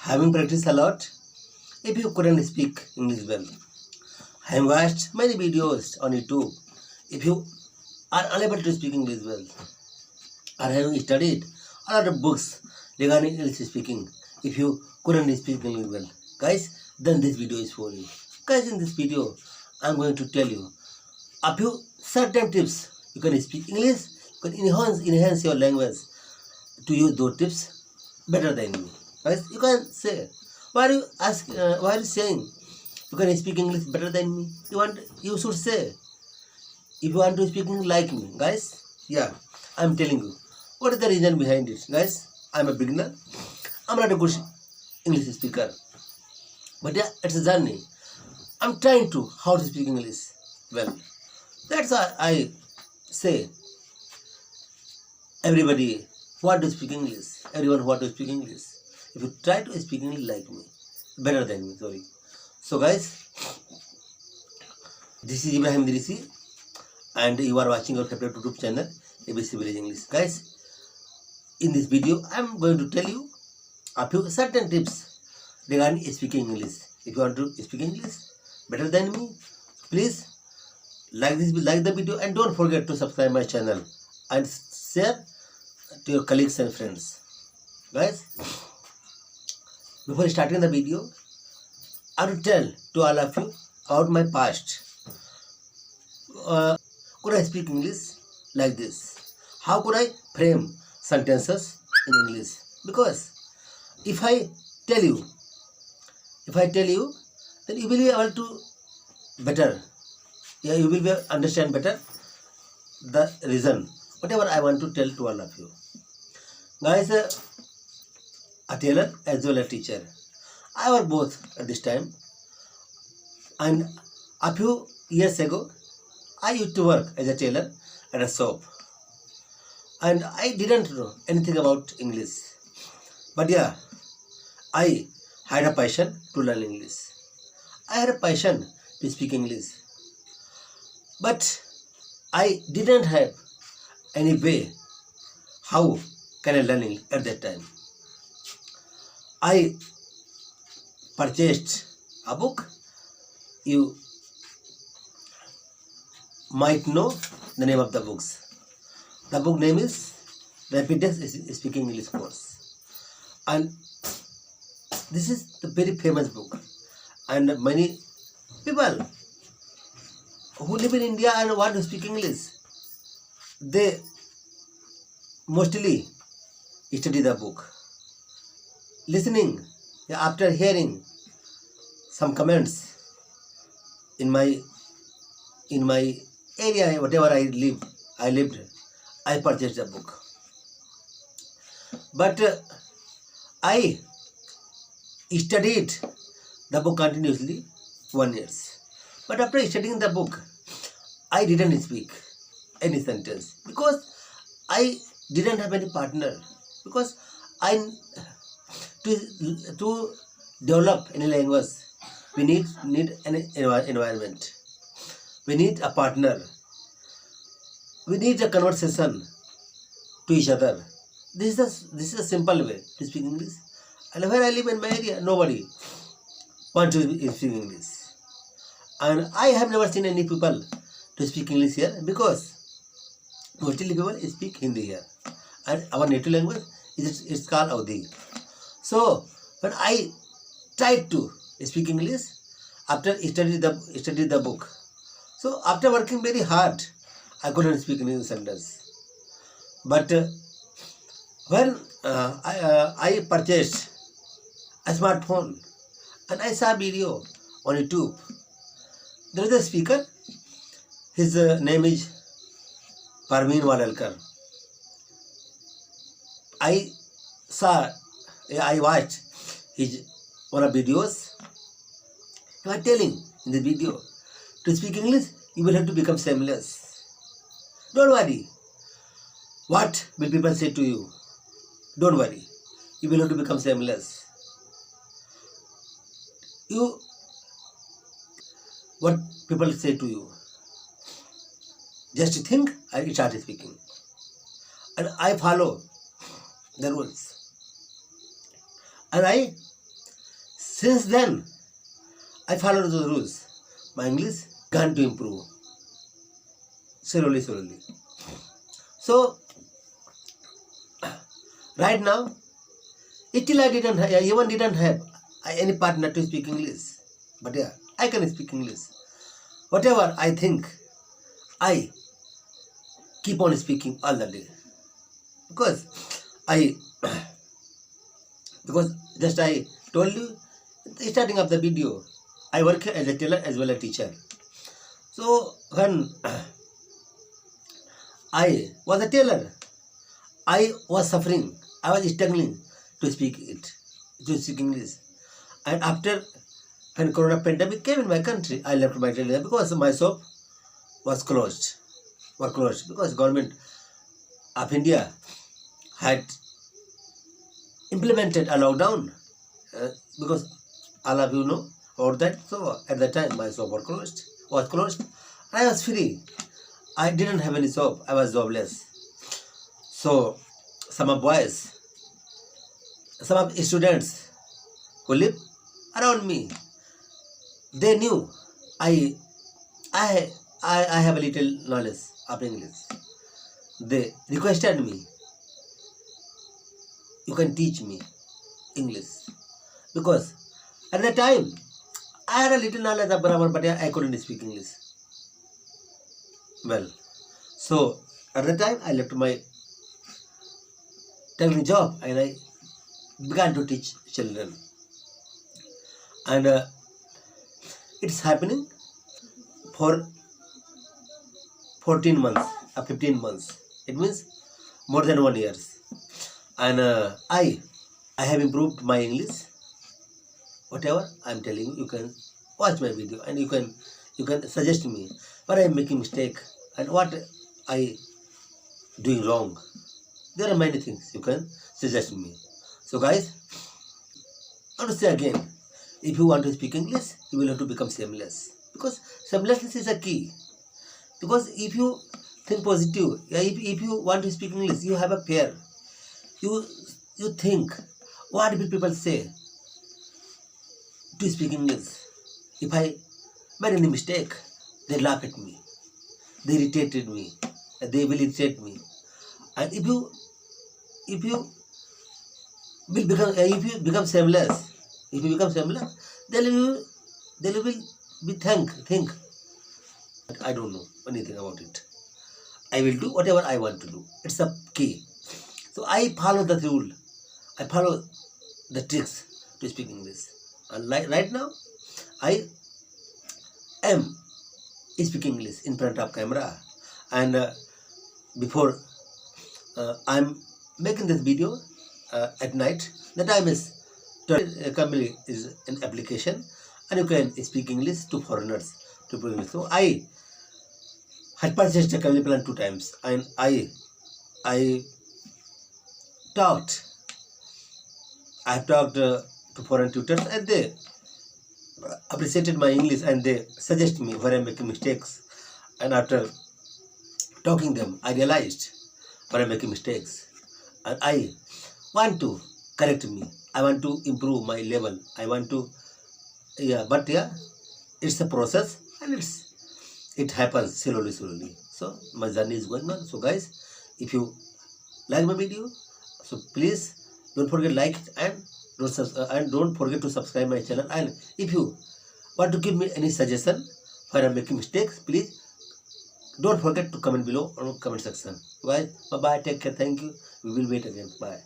Having practiced a lot, if you couldn't speak English well, I have watched many videos on YouTube. If you are unable to speak English well, or having studied a lot of books regarding English speaking, if you couldn't speak English well, guys, then this video is for you. Guys, in this video, I'm going to tell you a few certain tips. You can speak English, you can enhance your language to use those tips better than me. Guys, you can say, why are you saying you can speak English better than me? You should say, if you want to speak English like me, guys. Yeah, I'm telling you. What is the reason behind it, guys? I'm a beginner. I'm not a good English speaker. But yeah, it's a journey. I'm trying to how to speak English well. That's why I say everybody want to speak English. Everyone want to speak English. If you try to speak English like me, better than me, sorry. So guys, this is Ibrahim Dirisi and you are watching our favorite YouTube channel, ABC Village English. Guys, in this video, I'm going to tell you a few certain tips regarding speaking English. If you want to speak English better than me, please like the video and don't forget to subscribe my channel and share to your colleagues and friends. Guys, before starting the video, I will tell to all of you about my past. Could I speak English like this? How could I frame sentences in English? Because if I tell you, then you will be able to better. Yeah, you will be understand better the reason. Whatever I want to tell to all of you. Guys, a tailor as well as a teacher. I was both at this time. And a few years ago, I used to work as a tailor at a shop. And I didn't know anything about English. But yeah, I had a passion to learn English. I had a passion to speak English. But I didn't have any way how can I learn English at that time. I purchased a book. You might know the name of the books. The book name is Rapidest Speaking English Course. And this is the very famous book. And many people who live in India and want to speak English, they mostly study the book. Listening, after hearing some comments in my area, whatever I lived, I purchased the book. But I studied the book continuously 1 year. But after studying the book, I didn't speak any sentence because I didn't have any partner. Because to develop any language, we need an environment. We need a partner. We need a conversation to each other. This is a simple way to speak English. And where I live in my area, nobody wants to speak English. And I have never seen any people to speak English here because mostly people speak Hindi here. And our native language is called Audhi. So when I tried to speak English after studying the book, so after working very hard, I couldn't speak any sentence. But when I purchased a smartphone and I saw a video on YouTube, there is a speaker. His name is Parveen Walalkar. I watched his one of videos. He was telling in the video, to speak English, you will have to become shameless. Don't worry. What will people say to you? Don't worry. You will have to become shameless. What people say to you, just think and start speaking. And I follow the rules. And I Since then, I followed those rules. My English began to improve slowly, slowly. So right now, till I even didn't have any partner to speak English. But yeah, I can speak English. Whatever I think, I keep on speaking all the day. Because I, because just I told you, starting of the video, I work as a tailor as well as a teacher. So when I was a tailor, I was suffering. I was struggling to speak English. And after when Corona pandemic came in my country, I left my tailor because my shop was closed. Because government of India had implemented a lockdown. Because all of you know about that. So at that time my shop was closed. I was free. I didn't have any job. I was jobless. So some of students who live around me, they knew I I I have a little knowledge of English. They requested me, you can teach me English. Because at that time I had a little knowledge of grammar, but I couldn't speak English well. So at that time I left my tailoring job and I began to teach children. And it's happening for 14 months or 15 months. It means more than 1 year. And I have improved my English. Whatever I'm telling you, you can watch my video and you can suggest me where I'm making mistake and what I doing wrong. There are many things you can suggest me. So guys, I want to say again, if you want to speak English, you will have to become shameless. Because shamelessness is a key. Because if you think positive, if you want to speak English, you have a fear. You think, what will people say to speak English? If I made any mistake, they laugh at me. They irritated me. They will irritate me. And if you become shameless, then you will be think. I don't know anything about it. I will do whatever I want to do. It's a key. So I follow the rule. I follow the tricks to speak English. And right now, I am speaking English in front of camera. And before I'm making this video at night, the time is Cambly is an application, and you can speak English to foreigners. So I had purchased a Cambly plan 2 times, and I have talked to foreign tutors, and they appreciated my English and they suggest me where I'm making mistakes. And after talking them, I realized where I'm making mistakes, and I want to correct me. I want to improve my level. I want to, it's a process and it happens slowly. So my journey is going on. So guys, if you like my video, so please don't forget like it and don't forget to subscribe my channel. And if you want to give me any suggestion where I'm making mistakes, please don't forget to comment below or comment section. Guys, bye bye, take care, thank you. We will wait again. Bye.